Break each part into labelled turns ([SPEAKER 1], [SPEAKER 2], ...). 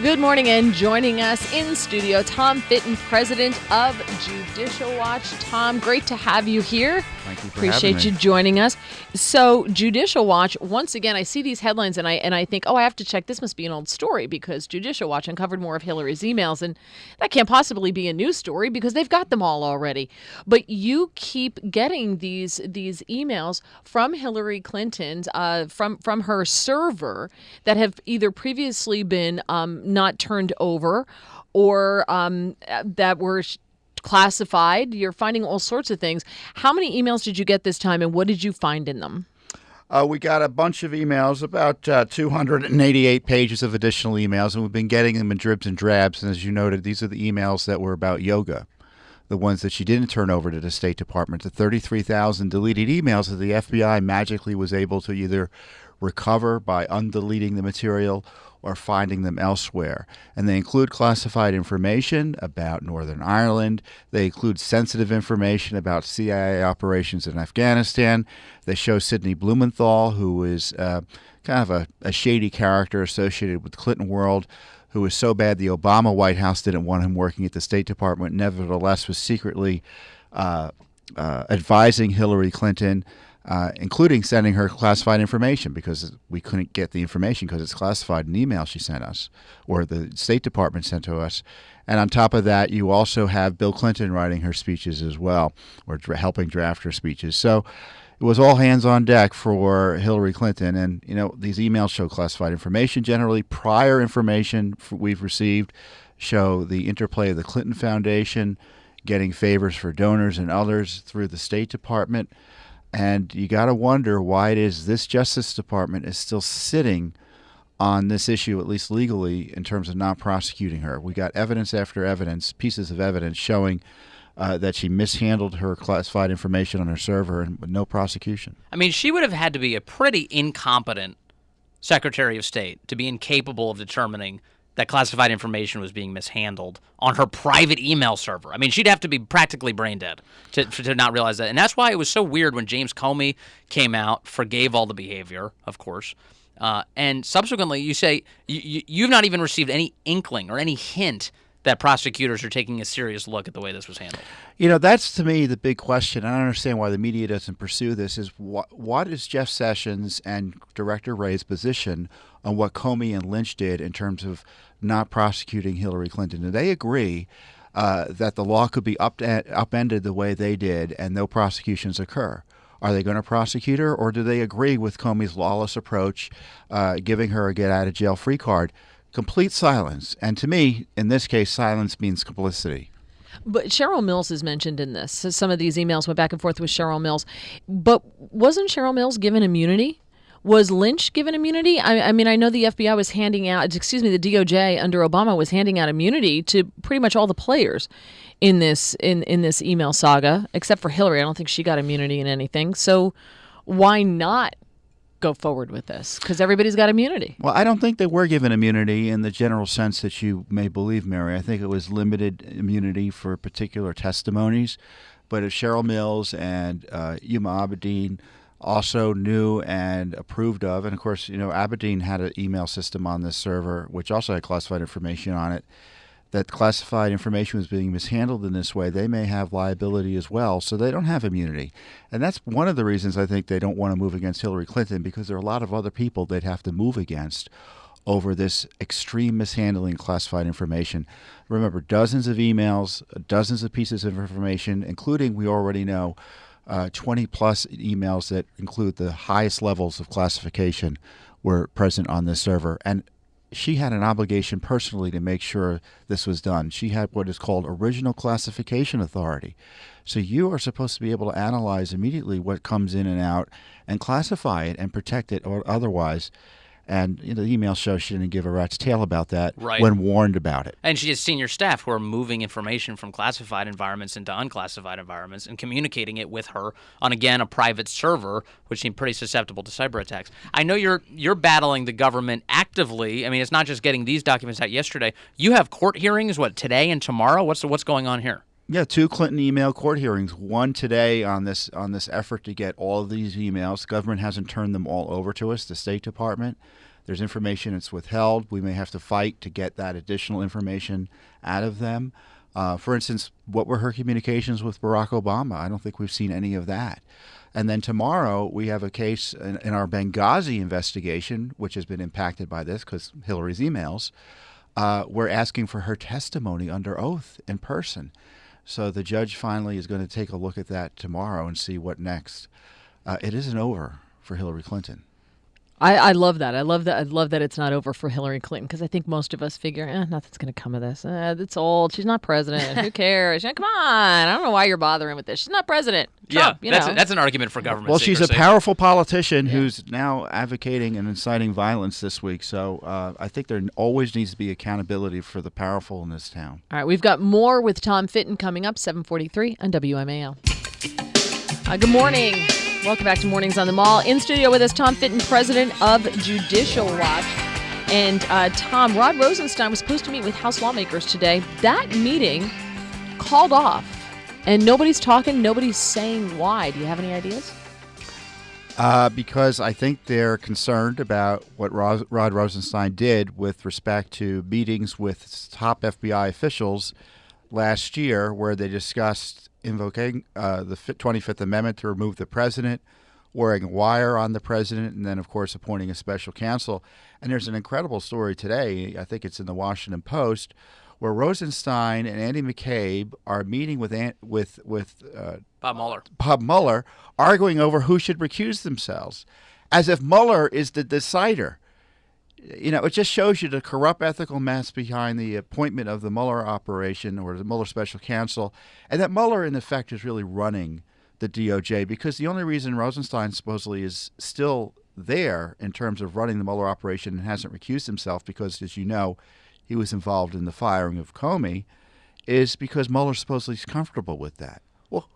[SPEAKER 1] Good morning, and joining us in studio, Tom Fitton, president of Judicial Watch. Tom, great to have you here.
[SPEAKER 2] Thank you for
[SPEAKER 1] Appreciate
[SPEAKER 2] having me.
[SPEAKER 1] you joining us. So, Judicial Watch, once again, I see these headlines and I think, I have to check. This must be an old story because Judicial Watch uncovered more of Hillary's emails, and that can't possibly be a news story because they've got them all already. But you keep getting these emails from Hillary Clinton, from her server that have either previously been not turned over or that were classified. You're finding all sorts of things. How many emails did you get this time, and what did you find in them?
[SPEAKER 2] We got a bunch of emails, about 288 pages of additional emails, and we've been getting them in dribs and drabs. And as you noted, these are the emails that were about yoga, the ones that she didn't turn over to the State Department, the 33,000 deleted emails that the FBI magically was able to either recover by undeleting the material or finding them elsewhere. And they include classified information about Northern Ireland. They include sensitive information about CIA operations in Afghanistan. They show Sidney Blumenthal, who is kind of a shady character associated with the Clinton world, who was so bad the Obama White House didn't want him working at the State Department, nevertheless was secretly advising Hillary Clinton, including sending her classified information because we couldn't get the information because it's classified in email she sent us or the State Department sent to us. And on top of that, you also have Bill Clinton writing her speeches as well, or helping draft her speeches. So it was all hands on deck for Hillary Clinton. And, you know, these emails show classified information generally. Prior information we've received show the interplay of the Clinton Foundation getting favors for donors and others through the State Department. And you got to wonder why it is this Justice Department is still sitting on this issue, at least legally, in terms of not prosecuting her. We got evidence after evidence, pieces of evidence showing that she mishandled her classified information on her server and with no prosecution.
[SPEAKER 3] I mean, she would have had to be a pretty incompetent Secretary of State to be incapable of determining that classified information was being mishandled on her private email server. I mean, she'd have to be practically brain dead to not realize that. And that's why it was so weird when James Comey came out, forgave all the behavior, of course, and subsequently you say you've not even received any inkling or any hint that prosecutors are taking a serious look at the way this was handled.
[SPEAKER 2] You know, that's to me the big question. I don't understand why the media doesn't pursue this. Is what is Jeff Sessions and Director Wray's position on what Comey and Lynch did in terms of not prosecuting Hillary Clinton? Do they agree that the law could be upended the way they did and no prosecutions occur? Are they going to prosecute her, or do they agree with Comey's lawless approach, giving her a get-out-of-jail-free card? Complete silence. And to me, in this case, silence means complicity.
[SPEAKER 1] But Cheryl Mills is mentioned in this. So some of these emails went back and forth with Cheryl Mills. But wasn't Cheryl Mills given immunity? Was Lynch given immunity? I mean, I know the FBI was handing out, the DOJ under Obama was handing out immunity to pretty much all the players in this email saga, except for Hillary. I don't think she got immunity in anything. So why not go forward with this? Because everybody's got immunity.
[SPEAKER 2] Well, I don't think they were given immunity in the general sense that you may believe, Mary. I think it was limited immunity for particular testimonies. But if Cheryl Mills and Yuma Abedin also knew and approved of, and of course, you know, Abedin had an email system on this server which also had classified information on it, that classified information was being mishandled in this way, they may have liability as well, so they don't have immunity. And that's one of the reasons I think they don't want to move against Hillary Clinton, because there are a lot of other people they'd have to move against over this extreme mishandling of classified information. Remember, dozens of emails, dozens of pieces of information, including, we already know, 20-plus emails that include the highest levels of classification were present on this server. And she had an obligation personally to make sure this was done. She had what is called original classification authority. So you are supposed to be able to analyze immediately what comes in and out and classify it and protect it or otherwise. And you know, the email shows she didn't give a rat's tail about that when warned about it.
[SPEAKER 3] And she has senior staff who are moving information from classified environments into unclassified environments and communicating it with her on, again, a private server, which seemed pretty susceptible to cyber attacks. I know you're battling the government actively. I mean, it's not just getting these documents out yesterday. You have court hearings, today and tomorrow? What's going on here?
[SPEAKER 2] Yeah, 2 Clinton email court hearings. One today on this effort to get all of these emails. The government hasn't turned them all over to us, the State Department. There's information that's withheld. We may have to fight to get that additional information out of them. For instance, what were her communications with Barack Obama? I don't think we've seen any of that. And then tomorrow we have a case in our Benghazi investigation, which has been impacted by this because Hillary's emails. We're asking for her testimony under oath in person. So the judge finally is going to take a look at that tomorrow and see what next. It isn't over for Hillary Clinton.
[SPEAKER 1] I love that. I love that it's not over for Hillary Clinton, because I think most of us figure, nothing's going to come of this. It's old. She's not president. Who cares? Come on. I don't know why you're bothering with this. She's not president. Trump,
[SPEAKER 3] that's an argument for government
[SPEAKER 2] Well,
[SPEAKER 3] secrecy.
[SPEAKER 2] she's a powerful politician who's now advocating and inciting violence this week. So I think there always needs to be accountability for the powerful in this town.
[SPEAKER 1] All right, we've got more with Tom Fitton coming up, 7:43 on WMAL. Good morning. Welcome back to Mornings on the Mall. In studio with us, Tom Fitton, president of Judicial Watch. And Tom, Rod Rosenstein was supposed to meet with House lawmakers today. That meeting called off, and nobody's talking, nobody's saying why. Do you have any ideas?
[SPEAKER 2] Because I think they're concerned about what Rod Rosenstein did with respect to meetings with top FBI officials last year, where they discussed invoking the 25th Amendment to remove the president, wearing a wire on the president, and then, of course, appointing a special counsel. And there's an incredible story today, I think it's in the Washington Post, where Rosenstein and Andy McCabe are meeting with Bob Mueller, arguing over who should recuse themselves, as if Mueller is the decider. You know, it just shows you the corrupt ethical mess behind the appointment of the Mueller operation or the Mueller special counsel, and that Mueller, in effect, is really running the DOJ, because the only reason Rosenstein supposedly is still there in terms of running the Mueller operation and hasn't recused himself, because, as you know, he was involved in the firing of Comey, is because Mueller supposedly is comfortable with that. Well,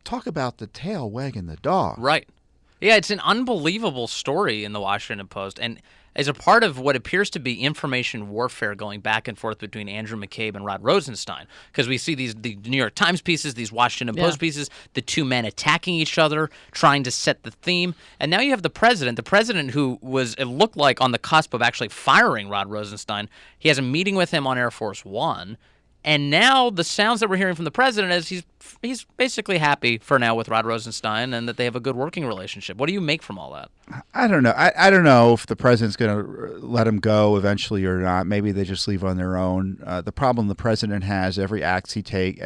[SPEAKER 2] talk about the tail wagging the dog.
[SPEAKER 3] Right. Yeah, it's an unbelievable story in the Washington Post, and as a part of what appears to be information warfare going back and forth between Andrew McCabe and Rod Rosenstein, because we see the New York Times pieces, these Washington Post pieces, the two men attacking each other, trying to set the theme. And now you have the president who was, it looked like, on the cusp of actually firing Rod Rosenstein. He has a meeting with him on Air Force One. And now the sounds that we're hearing from the president is he's basically happy for now with Rod Rosenstein and that they have a good working relationship. What do you make from all that?
[SPEAKER 2] I don't know. I don't know if the president's going to let him go eventually or not. Maybe they just leave on their own. The problem the president has, every act he take,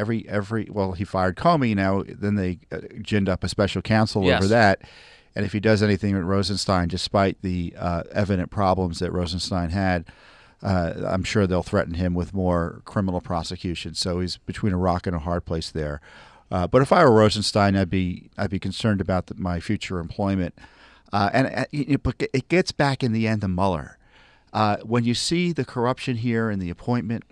[SPEAKER 2] well, he fired Comey. Now then they ginned up a special counsel over that. And if he does anything with Rosenstein, despite the evident problems that Rosenstein had, I'm sure they'll threaten him with more criminal prosecution. So he's between a rock and a hard place there. But if I were Rosenstein, I'd be concerned about my future employment. But it gets back in the end to Mueller. When you see the corruption here in the appointment,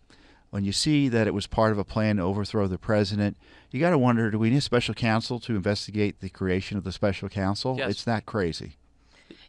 [SPEAKER 2] when you see that it was part of a plan to overthrow the president, you got to wonder: do we need a special counsel to investigate the creation of the special counsel?
[SPEAKER 3] Yes.
[SPEAKER 2] It's that crazy.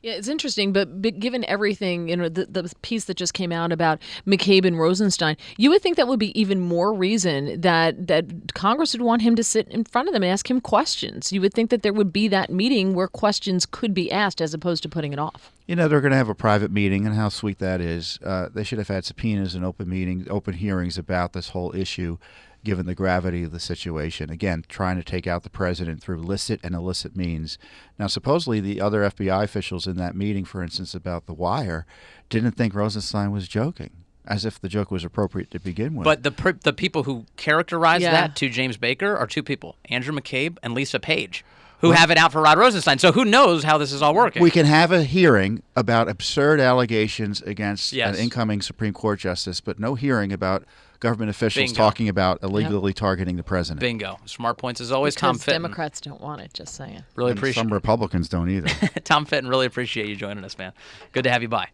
[SPEAKER 1] Yeah, it's interesting, but given everything, the piece that just came out about McCabe and Rosenstein, you would think that would be even more reason that Congress would want him to sit in front of them and ask him questions. You would think that there would be that meeting where questions could be asked as opposed to putting it off.
[SPEAKER 2] You know, they're going to have a private meeting, and how sweet that is. They should have had subpoenas and open hearings about this whole issue, given the gravity of the situation. Again, trying to take out the president through licit and illicit means. Now, supposedly the other FBI officials in that meeting, for instance, about the wire, didn't think Rosenstein was joking, as if the joke was appropriate to begin with.
[SPEAKER 3] But the people who characterized that to James Baker are two people, Andrew McCabe and Lisa Page, who have it out for Rod Rosenstein. So who knows how this is all working?
[SPEAKER 2] We can have a hearing about absurd allegations against an incoming Supreme Court justice, but no hearing about government officials talking about illegally targeting the president.
[SPEAKER 3] Bingo. Smart points as always.
[SPEAKER 1] Because
[SPEAKER 3] Tom Fitton.
[SPEAKER 1] Democrats don't want it, just saying.
[SPEAKER 3] Really appreciate
[SPEAKER 2] some Republicans don't either.
[SPEAKER 3] Tom Fitton, really appreciate you joining us, man. Good to have you by.